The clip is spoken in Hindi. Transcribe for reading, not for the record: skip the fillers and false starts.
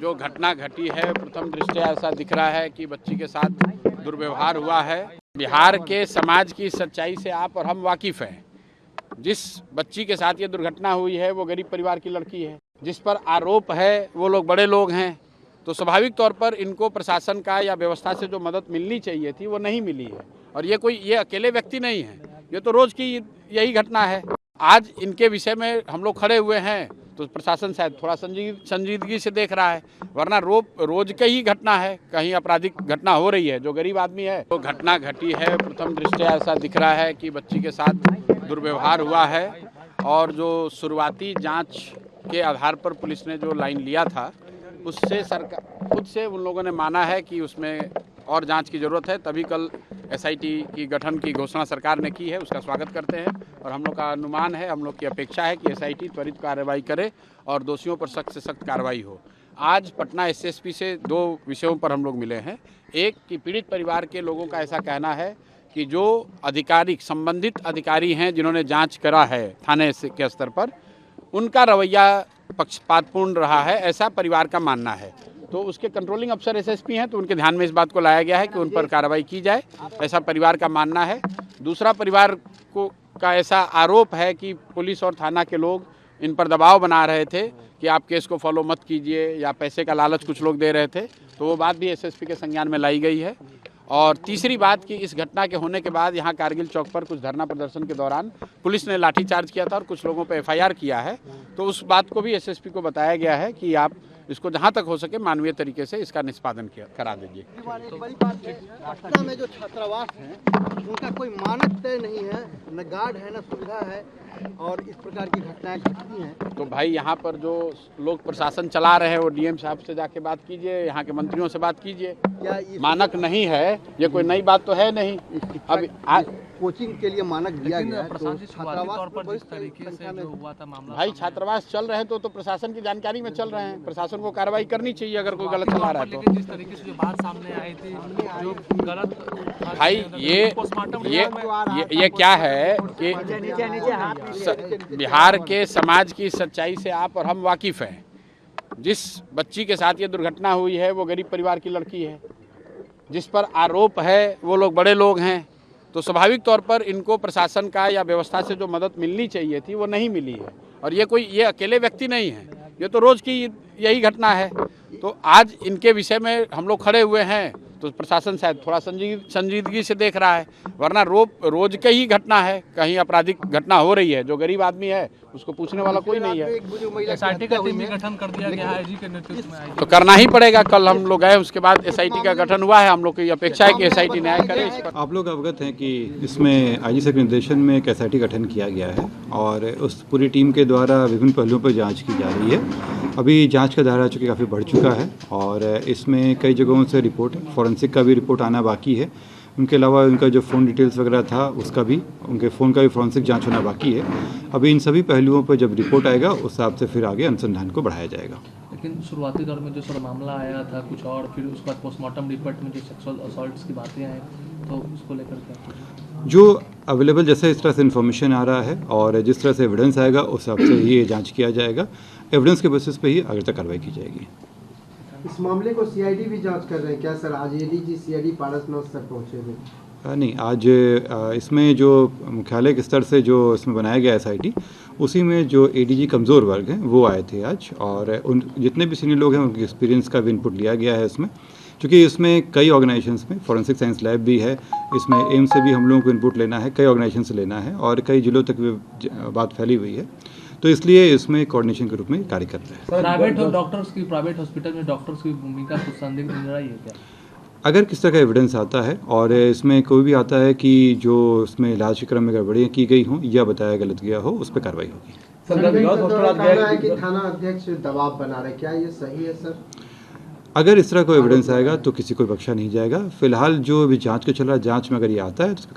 जो घटना घटी है प्रथम दृष्टया ऐसा दिख रहा है कि बच्ची के साथ दुर्व्यवहार हुआ है। बिहार के समाज की सच्चाई से आप और हम वाकिफ हैं। जिस बच्ची के साथ ये दुर्घटना हुई है वो गरीब परिवार की लड़की है, जिस पर आरोप है वो लोग बड़े लोग हैं, तो स्वाभाविक तौर पर इनको प्रशासन का या व्यवस्था से जो मदद मिलनी चाहिए थी वो नहीं मिली है। और ये अकेले व्यक्ति नहीं है, ये तो रोज की यही घटना है। आज इनके विषय में हम लोग खड़े हुए हैं तो प्रशासन शायद थोड़ा संजीदगी से देख रहा है, वरना रोज की ही घटना है, कहीं आपराधिक घटना हो रही है। जो गरीब आदमी है तो घटना घटी है प्रथम दृष्टया ऐसा दिख रहा है कि बच्ची के साथ दुर्व्यवहार हुआ है। और जो शुरुआती जांच के आधार पर पुलिस ने जो लाइन लिया था उससे सरकार खुद से उन लोगों ने माना है कि उसमें और जांच की ज़रूरत है, तभी कल एसआईटी की गठन की घोषणा सरकार ने की है। उसका स्वागत करते हैं और हम लोग का अनुमान है, हम लोग की अपेक्षा है कि एसआईटी त्वरित कार्रवाई करे और दोषियों पर सख्त से सख्त कार्रवाई हो। आज पटना एसएसपी से 2 विषयों पर हम लोग मिले हैं। एक कि पीड़ित परिवार के लोगों का ऐसा कहना है कि जो संबंधित अधिकारी हैं जिन्होंने जाँच करा है थाने के स्तर पर, उनका रवैया पक्षपातपूर्ण रहा है, ऐसा परिवार का मानना है। तो उसके कंट्रोलिंग अफसर एसएसपी हैं तो उनके ध्यान में इस बात को लाया गया है कि उन पर कार्रवाई की जाए, ऐसा परिवार का मानना है। दूसरा, परिवार का ऐसा आरोप है कि पुलिस और थाना के लोग इन पर दबाव बना रहे थे कि आप केस को फॉलो मत कीजिए, या पैसे का लालच कुछ लोग दे रहे थे, तो वो बात भी एसएसपी के संज्ञान में लाई गई है। और तीसरी बात कि इस घटना के होने के बाद यहाँ कारगिल चौक पर कुछ धरना प्रदर्शन के दौरान पुलिस ने लाठीचार्ज किया था और कुछ लोगों पर एफआईआर किया है, तो उस बात को भी एसएसपी को बताया गया है कि आप इसको जहाँ तक हो सके मानवीय तरीके से इसका निष्पादन करा दीजिए। बड़ी बात है, पटना में जो छात्रावास हैं उनका कोई मानक तय नहीं है, न गार्ड है न सुविधा है, और इस प्रकार की घटनाएं घटती हैं। तो भाई यहाँ पर जो लोग प्रशासन चला रहे हैं वो डीएम साहब से जाके बात कीजिए, यहाँ के मंत्रियों से बात कीजिए। क्या मानक नहीं है, ये कोई नई बात तो है नहीं। अब कोचिंग के लिए मानक दिया गया है, तो छात्रावास पर जिस तरीके से जो हुआ था मामला, भाई छात्रावास चल रहे हैं तो प्रशासन की जानकारी में चल रहे हैं, प्रशासन को कार्रवाई करनी चाहिए अगर कोई गलत चला रहा है तो। जिस तरीके से जो बात सामने आई थी जो गलत, भाई ये क्या है कि बिहार के समाज की सच्चाई से आप और हम वाकिफ हैं। जिस बच्ची के साथ ये दुर्घटना हुई है वो गरीब परिवार की लड़की है, जिस पर आरोप है वो लोग बड़े लोग हैं, तो स्वाभाविक तौर पर इनको प्रशासन का या व्यवस्था से जो मदद मिलनी चाहिए थी वो नहीं मिली है। और ये अकेले व्यक्ति नहीं है, ये तो रोज की यही घटना है। तो आज इनके विषय में हम लोग खड़े हुए हैं तो प्रशासन शायद थोड़ा संजीदगी से देख रहा है, वरना रोज की ही घटना है, कहीं आपराधिक घटना हो रही है। जो गरीब आदमी है उसको पूछने वाला कोई नहीं है। एसआईटी का टीम गठन कर दिया गया है, जी के नेतृत्व में तो करना ही पड़ेगा। कल हम लोग गए, उसके बाद एसआईटी का गठन हुआ है। हम लोग की अपेक्षा है कि एसआईटी न्याय करे इस पर। आप लोग अवगत हैं कि इसमें आईजी सर के निर्देशन में एक एसआईटी गठन किया गया है और उस पूरी टीम के द्वारा विभिन्न पहलुओं पर जाँच की जा रही है। अभी जांच का दायरा चूँकि काफ़ी बढ़ चुका है और इसमें कई जगहों से रिपोर्ट, फॉरेंसिक का भी रिपोर्ट आना बाकी है। उनके अलावा उनका जो फ़ोन डिटेल्स वगैरह था उसका भी, उनके फ़ोन का भी फॉरेंसिक जांच होना बाकी है। अभी इन सभी पहलुओं पर जब रिपोर्ट आएगा उस हिसाब से फिर आगे अनुसंधान को बढ़ाया जाएगा। लेकिन शुरुआती दौर में जो सर मामला आया था कुछ और, फिर उसके बाद पोस्टमार्टम रिपोर्ट में जो सेक्सुअल असॉल्ट्स की बातें आई, तो उसको लेकर क्या जो अवेलेबल जैसे इस तरह से इन्फॉर्मेशन आ रहा है और जिस तरह से एविडेंस आएगा उस हिसाब से ही ये जांच किया जाएगा। एविडेंस के बेसिस पे ही आगे तक कार्रवाई की जाएगी। इस मामले को सीआईडी भी जांच कर रहे हैं क्या सर? आज एडीजी सीआईडी पारसनाथ सर पहुंचे थे। नहीं, आज इसमें जो मुख्यालय के स्तर से जो इसमें बनाया गया एसआईटी, उसी में जो एडीजी कमज़ोर वर्ग हैं वो आए थे आज, और उन जितने भी सीनियर लोग हैं उनके एक्सपीरियंस का भी इनपुट लिया गया है इसमें। क्योंकि इसमें कई ऑर्गेनाइजेशंस में फॉरेंसिक साइंस लैब भी है, इसमें एम्स से भी हम लोगों को इनपुट लेना है, कई ऑर्गेनाइजेशन से लेना है और कई जिलों तक भी बात फैली हुई है, तो इसलिए इसमें कोऑर्डिनेशन के रूप में कार्य कर रहे हैं। प्राइवेट हॉस्पिटल में डॉक्टर्स की भूमिका कुछ संदिग्ध नजर आई है क्या? अगर किस तरह का एविडेंस आता है और इसमें कोई भी आता है कि जो इसमें इलाज के क्रम में गड़बड़ियाँ की गई हों या बताया गलत गया हो, उस पर कार्रवाई होगी। सर, थाना अध्यक्ष दबाव बना रहे, क्या ये सही है सर? अगर इस तरह कोई एविडेंस आएगा तो किसी को बख्शा नहीं जाएगा। फिलहाल जो अभी जांच का चल रहा है, जांच में अगर ये आता है तो